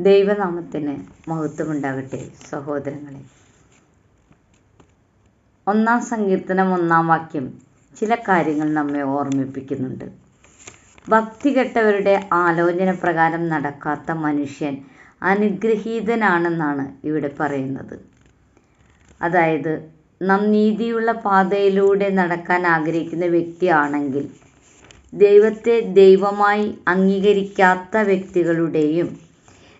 ദൈവനാമത്തിന് മഹത്വമുണ്ടാകട്ടെ. സഹോദരങ്ങളെ, 1-ാം സങ്കീർത്തനം 1-ാം വാക്യം ചില കാര്യങ്ങൾ നമ്മെ ഓർമ്മിപ്പിക്കുന്നുണ്ട്. ഭക്തി കെട്ടവരുടെ ആലോചന പ്രകാരം നടക്കാത്ത മനുഷ്യൻ അനുഗ്രഹീതനാണെന്നാണ് ഇവിടെ പറയുന്നത്. അതായത്, നാം നീതിയുള്ള പാതയിലൂടെ നടക്കാൻ ആഗ്രഹിക്കുന്ന വ്യക്തിയാണെങ്കിൽ ദൈവത്തെ ദൈവമായി അംഗീകരിക്കാത്ത വ്യക്തികളുടെയും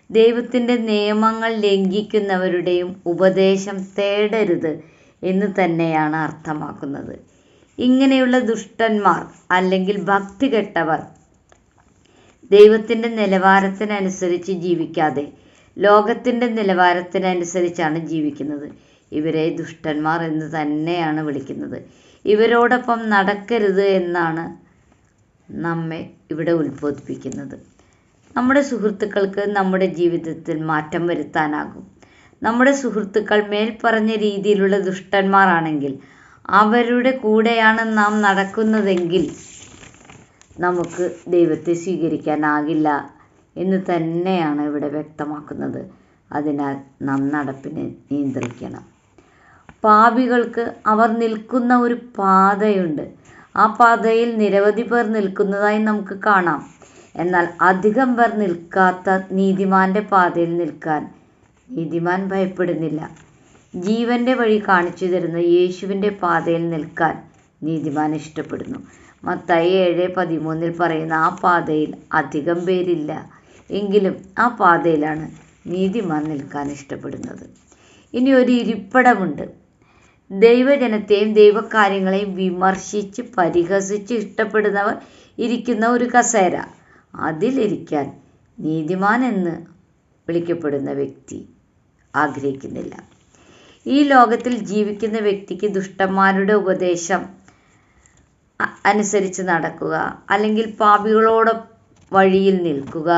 ദൈവത്തിൻ്റെ നിയമങ്ങൾ ലംഘിക്കുന്നവരുടെയും ഉപദേശം തേടരുത് എന്ന് തന്നെയാണ് അർത്ഥമാക്കുന്നത്. ഇങ്ങനെയുള്ള ദുഷ്ടന്മാർ അല്ലെങ്കിൽ ഭക്തി കെട്ടവർ ദൈവത്തിൻ്റെ നിലവാരത്തിനനുസരിച്ച് ജീവിക്കാതെ ലോകത്തിൻ്റെ നിലവാരത്തിനനുസരിച്ചാണ് ജീവിക്കുന്നത്. ഇവരെ ദുഷ്ടന്മാർ എന്ന് തന്നെയാണ് വിളിക്കുന്നത്. ഇവരോടൊപ്പം നടക്കരുത് എന്നാണ് നമ്മെ ഇവിടെ ഉത്ബോധിപ്പിക്കുന്നത്. നമ്മുടെ സുഹൃത്തുക്കൾക്ക് നമ്മുടെ ജീവിതത്തിൽ മാറ്റം വരുത്താനാകും. നമ്മുടെ സുഹൃത്തുക്കൾ മേൽപ്പറഞ്ഞ രീതിയിലുള്ള ദുഷ്ടന്മാരാണെങ്കിൽ അവരുടെ കൂടെയാണ് നാം നടക്കുന്നതെങ്കിൽ നമുക്ക് ദൈവത്തെ സ്വീകരിക്കാനാകില്ല എന്ന് തന്നെയാണ് ഇവിടെ വ്യക്തമാക്കുന്നത്. അതിനാൽ നാം നടപ്പിനെ നിയന്ത്രിക്കണം. പാപികൾക്ക് അവർ നിൽക്കുന്ന ഒരു പാതയുണ്ട്. ആ പാതയിൽ നിരവധി പേർ നിൽക്കുന്നതായി നമുക്ക് കാണാം. എന്നാൽ അധികം പേർ നിൽക്കാത്ത നീതിമാന്റെ പാതയിൽ നിൽക്കാൻ നീതിമാൻ ഭയപ്പെടുന്നില്ല. ജീവന്റെ വഴി കാണിച്ചു തരുന്ന യേശുവിൻ്റെ പാതയിൽ നിൽക്കാൻ നീതിമാൻ ഇഷ്ടപ്പെടുന്നു. മത്തായി 7:13 പറയുന്ന ആ പാതയിൽ അധികം പേരില്ല, എങ്കിലും ആ പാതയിലാണ് നീതിമാൻ നിൽക്കാൻ ഇഷ്ടപ്പെടുന്നത്. ഇനി ഒരു ഇരിപ്പിടമുണ്ട്. ദൈവജനത്തെയും ദൈവകാര്യങ്ങളെയും വിമർശിച്ച് പരിഹസിച്ച് ഇഷ്ടപ്പെടുന്നവർ ഇരിക്കുന്ന ഒരു കസേര. അതിലിരിക്കാൻ നീതിമാൻ എന്ന് വിളിക്കപ്പെടുന്ന വ്യക്തി ആഗ്രഹിക്കുന്നില്ല. ഈ ലോകത്തിൽ ജീവിക്കുന്ന വ്യക്തിക്ക് ദുഷ്ടന്മാരുടെ ഉപദേശം അനുസരിച്ച് നടക്കുക, അല്ലെങ്കിൽ പാപികളോട് വഴിയിൽ നിൽക്കുക,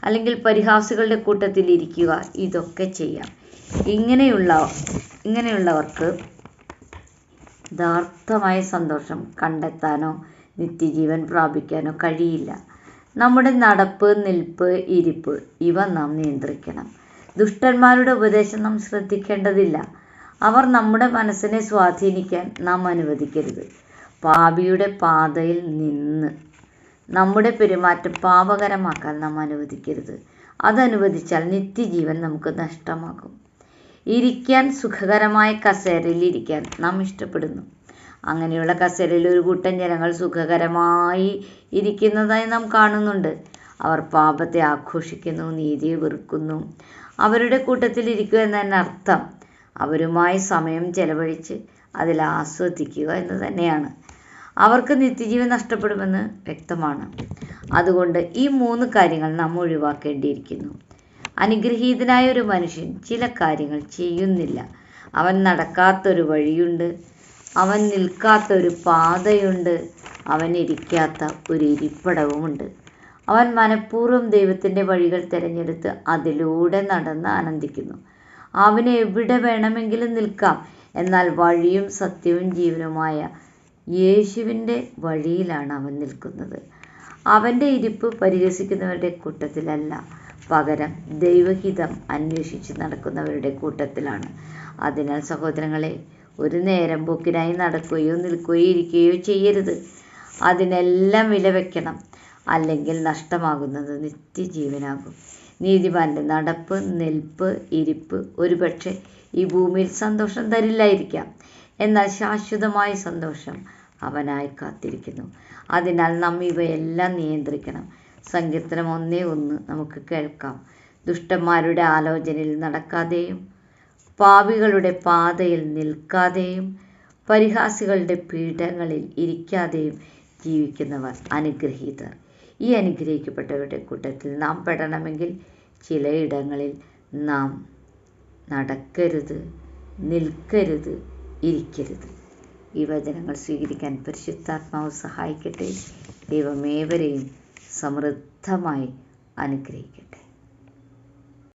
അല്ലെങ്കിൽ പരിഹാസികളുടെ കൂട്ടത്തിൽ ഇരിക്കുക, ഇതൊക്കെ ചെയ്യാം. ഇങ്ങനെയുള്ളവർക്ക് യഥാർത്ഥമായ സന്തോഷം കണ്ടെത്താനോ നിത്യജീവൻ പ്രാപിക്കാനോ കഴിയില്ല. നമ്മുടെ നടപ്പ്, നിൽപ്പ്, ഇരിപ്പ് ഇവ നാം നിയന്ത്രിക്കണം. ദുഷ്ടന്മാരുടെ ഉപദേശം നാം ശ്രദ്ധിക്കേണ്ടതില്ല. അവർ നമ്മുടെ മനസ്സിനെ സ്വാധീനിക്കാൻ നാം അനുവദിക്കരുത്. പാപിയുടെ പാതയിൽ നിന്ന് നമ്മുടെ പെരുമാറ്റം പാപകരമാക്കാൻ നാം അനുവദിക്കരുത്. അതനുവദിച്ചാൽ നിത്യജീവൻ നമുക്ക് നഷ്ടമാകും. ഇരിക്കാൻ സുഖകരമായ കസേരയിൽ ഇരിക്കാൻ നാം ഇഷ്ടപ്പെടുന്നു. അങ്ങനെയുള്ള കസേരയിൽ ഒരു കൂട്ടം ജനങ്ങൾ സുഖകരമായി ഇരിക്കുന്നതായി നാം കാണുന്നുണ്ട്. അവർ പാപത്തെ ആഘോഷിക്കുന്നു, നീതിയെ വെറുക്കുന്നു. അവരുടെ കൂട്ടത്തിൽ ഇരിക്കുക എന്നതിനർത്ഥം അവരുമായി സമയം ചെലവഴിച്ച് അതിൽ ആസ്വദിക്കുക എന്ന് തന്നെയാണ്. അവർക്ക് നിത്യജീവൻ നഷ്ടപ്പെടുമെന്ന് വ്യക്തമാണ്. അതുകൊണ്ട് ഈ 3 കാര്യങ്ങൾ നാം ഒഴിവാക്കേണ്ടിയിരിക്കുന്നു. അനുഗ്രഹീതനായ ഒരു മനുഷ്യൻ ചില കാര്യങ്ങൾ ചെയ്യുന്നില്ല. അവൻ നടക്കാത്തൊരു വഴിയുണ്ട്, അവൻ നിൽക്കാത്തൊരു പാതയുണ്ട്, അവൻ ഇരിക്കാത്ത ഒരു ഇരിപ്പിടവുമുണ്ട്. അവൻ മനഃപൂർവ്വം ദൈവത്തിൻ്റെ വഴികൾ തിരഞ്ഞെടുത്ത് അതിലൂടെ നടന്ന് ആനന്ദിക്കുന്നു. അവന് എവിടെ വേണമെങ്കിലും നിൽക്കാം. എന്നാൽ വഴിയും സത്യവും ജീവനുമായ യേശുവിൻ്റെ വഴിയിലാണ് അവൻ നിൽക്കുന്നത്. അവൻ്റെ ഇരിപ്പ് പരിഹസിക്കുന്നവരുടെ കൂട്ടത്തിലല്ല, പകരം ദൈവഹിതം അന്വേഷിച്ച് നടക്കുന്നവരുടെ കൂട്ടത്തിലാണ്. അതിനാൽ സഹോദരങ്ങളെ, ഒരു നേരം പോക്കിനായി നടക്കുകയോ നിൽക്കുകയോ ഇരിക്കുകയോ ചെയ്യരുത്. അതിനെല്ലാം വില വയ്ക്കണം. അല്ലെങ്കിൽ നഷ്ടമാകുന്നത് നിത്യജീവനാകും. നീതിമാന്റെ നടപ്പ്, നിൽപ്പ്, ഇരിപ്പ് ഒരുപക്ഷെ ഈ ഭൂമിയിൽ സന്തോഷം തരില്ലായിരിക്കാം. എന്നാൽ ശാശ്വതമായ സന്തോഷം അവനായി കാത്തിരിക്കുന്നു. അതിനാൽ നാം ഇവയെല്ലാം നിയന്ത്രിക്കണം. സങ്കീർത്തനം 1:1 നമുക്ക് കേൾക്കാം. ദുഷ്ടന്മാരുടെ ആലോചനയിൽ നടക്കാതെയും പാപികളുടെ പാതയിൽ നിൽക്കാതെയും പരിഹാസികളുടെ പീഠങ്ങളിൽ ഇരിക്കാതെയും ജീവിക്കുന്നവർ അനുഗ്രഹീതർ. ഈ അനുഗ്രഹിക്കപ്പെട്ടവരുടെ കൂട്ടത്തിൽ നാം പെടണമെങ്കിൽ ചിലയിടങ്ങളിൽ നാം നടക്കരുത്, നിൽക്കരുത്, ഇരിക്കരുത്. ഈ വചനങ്ങൾ സ്വീകരിക്കാൻ പരിശുദ്ധാത്മാവ് സഹായിക്കട്ടെ. ദൈവമേവരെയും സമൃദ്ധമായി അനുഗ്രഹിക്കട്ടെ.